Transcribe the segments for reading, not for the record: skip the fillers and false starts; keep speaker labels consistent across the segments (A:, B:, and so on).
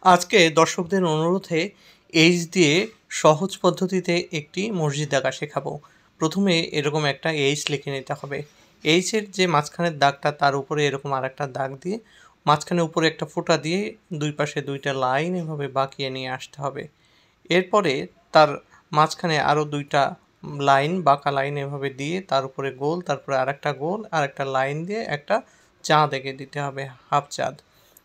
A: আজকে দর্শকদের অনুরোধে এইচ দিয়ে সহজ পদ্ধতিতে একটি মসজিদ আঁকা শেখাবো। প্রথমে এরকম একটা এইচ লিখে নিতে হবে। এইচের যে মাঝখানের দাগটা তার উপরে এরকম আরেকটা দাগ দিয়ে মাঝখানে উপরে একটা ফোঁটা দিয়ে দুই পাশে দুইটা লাইন এভাবে বাঁকিয়ে নিয়ে আসতে হবে। এরপরে তার মাঝখানে আরও দুইটা লাইন, বাঁকা লাইন এভাবে দিয়ে তার উপরে গোল, তারপরে আরেকটা গোল, আরেকটা লাইন দিয়ে একটা চাঁদ এঁকে দিতে হবে, হাফ চাঁদ।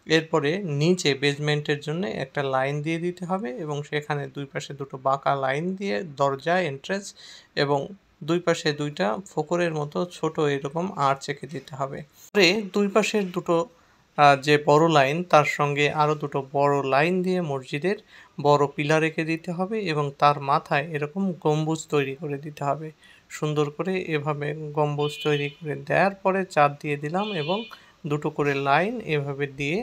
A: এরপরে নিচে বেজমেন্টের জন্য একটা লাইন দিয়ে দিতে হবে এবং সেখানে দুই পাশে দুটো বাঁকা লাইন দিয়ে দরজা, এন্ট্রেন্স এবং দুই পাশে দুইটা ফোকরের মতো ছোট এরকম আর্চ এঁকে দিতে হবে। পরে দুই পাশের দুটো যে বড় লাইন তার সঙ্গে আরও দুটো বড় লাইন দিয়ে মসজিদের বড় পিলার এঁকে দিতে হবে এবং তার মাথায় এরকম গম্বুজ তৈরি করে দিতে হবে। সুন্দর করে এভাবে গম্বুজ তৈরি করে দেওয়ার পরে চাঁদ দিয়ে দিলাম এবং দুটো করে লাইন এভাবে দিয়ে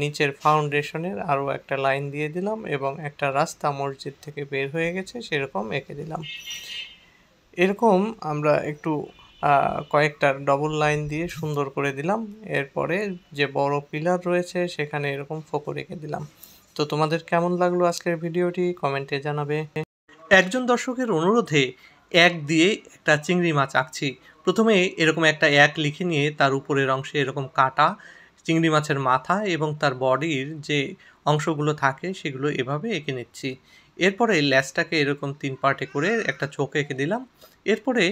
A: নিচের ফাউন্ডেশনের আরও একটা লাইন দিয়ে দিলাম এবং একটা রাস্তা মসজিদ থেকে বের হয়ে গেছে সেরকম এঁকে দিলাম। এরকম আমরা একটু কয়েকটা ডবল লাইন দিয়ে সুন্দর করে দিলাম। এরপরে যে বড় পিলার রয়েছে সেখানে এরকম ফোকর এঁকে দিলাম। তো তোমাদের কেমন লাগলো আজকের ভিডিওটি কমেন্টে জানাবে। একজন দর্শকের অনুরোধে এক দিয়ে একটা চিংড়ি মাছ আঁকছি। প্রথমে এরকম একটা এক লিখে নিয়ে তার উপরের অংশে এরকম কাটা চিংড়ি মাছের মাথা এবং তার বডির যে অংশগুলো থাকে সেগুলো এভাবে এঁকে নিচ্ছি। এরপরে ল্যাজটাকে এরকম 3 পার্টে করে একটা চোখ এঁকে দিলাম। এরপরে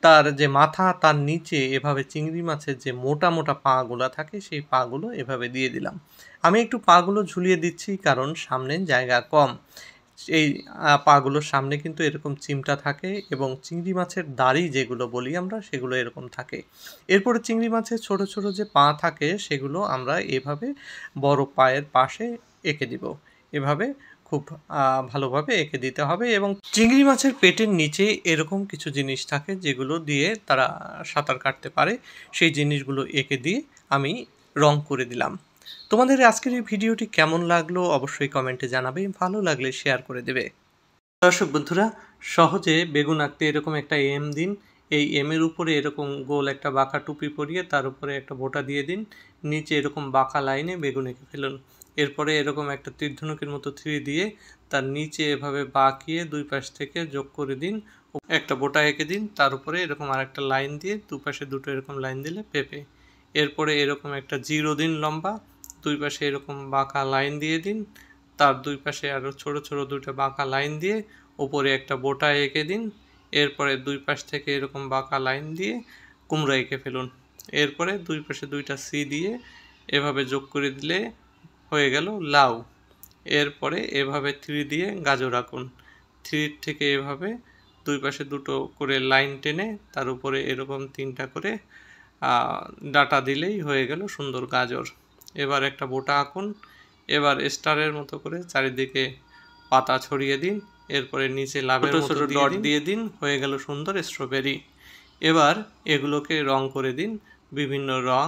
A: তার যে মাথা তার নিচে এভাবে চিংড়ি মাছের যে মোটা মোটা পাগুলো থাকে সেই পাগুলো এভাবে দিয়ে দিলাম। আমি একটু পাগুলো ঝুলিয়ে দিচ্ছি কারণ সামনে জায়গা কম। এই পাগুলোর সামনে কিন্তু এরকম চিমটা থাকে এবং চিংড়ি মাছের দাড়ি যেগুলো বলি আমরা সেগুলো এরকম থাকে। এরপরে চিংড়ি মাছের ছোট ছোট যে পা থাকে সেগুলো আমরা এভাবে বড় পায়ের পাশে এঁকে দিব। এভাবে খুব ভালোভাবে এঁকে দিতে হবে এবং চিংড়ি মাছের পেটের নিচে এরকম কিছু জিনিস থাকে যেগুলো দিয়ে তারা সাঁতার কাটতে পারে। সেই জিনিসগুলো এঁকে দিয়ে আমি রং করে দিলাম। তোমাদের আজকের এই ভিডিওটি কেমন লাগলো অবশ্যই কমেন্টে জানাবে, ভালো লাগলে শেয়ার করে দেবে। দর্শক বন্ধুরা, সহজে বেগুন আঁকতে এরকম একটা এম দিন। এই এমের উপরে এরকম গোল একটা বাঁকা টুপি পরিয়ে তার উপরে একটা বোঁটা দিয়ে দিন। নিচে এরকম বাঁকা লাইনে বেগুন এঁকে ফেলুন। এরপরে এরকম একটা তীরধনুকের মতো 3 দিয়ে তার নিচে এভাবে বাঁকিয়ে দুই পাশ থেকে যোগ করে দিন। একটা বোঁটা এঁকে দিন, তার উপরে এরকম আরেকটা লাইন দিয়ে দুপাশে দুটো এরকম লাইন দিলে পেঁপে। এরপরে এরকম একটা 0 দিন লম্বা, দুই পাশে এরকম বাঁকা লাইন দিয়ে দিন, তার দুই পাশে আরও ছোট ছোট দুটো বাঁকা লাইন দিয়ে ওপরে একটা বোঁটা এঁকে দিন। এরপরে দুই পাশ থেকে এরকম বাঁকা লাইন দিয়ে কুমড়া এঁকে ফেলুন। এরপরে দুই পাশে দুইটা সি দিয়ে এভাবে যোগ করে দিলে হয়ে গেল লাউ। এরপরে এভাবে 3 দিয়ে গাজর আঁকুন। 3 থেকে এভাবে দুই পাশে দুটো করে লাইন টেনে তার উপরে এরকম 3টা করে ডাটা দিলেই হয়ে গেল সুন্দর গাজর। এবার একটা বোঁটা আঁকুন। এবার স্টারের মতো করে চারিদিকে পাতা ছড়িয়ে দিন। এরপরে নিচে লাভের মতো ডট দিয়ে দিন, হয়ে গেল সুন্দর স্ট্রবেরি। এবার এগুলোকে রং করে দিন বিভিন্ন রং।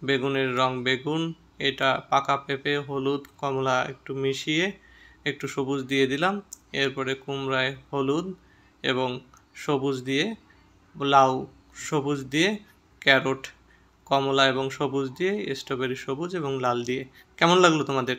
A: বেগুনের রং বেগুন, এটা পাকা পেঁপে, হলুদ কমলা একটু মিশিয়ে একটু সবুজ দিয়ে দিলাম। এরপরে কুমড়ায় হলুদ এবং সবুজ দিয়ে, লাউ সবুজ দিয়ে, ক্যারট কমলা এবং সবুজ দিয়ে, স্ট্রবেরি সবুজ এবং লাল দিয়ে। কেমন লাগলো তোমাদের?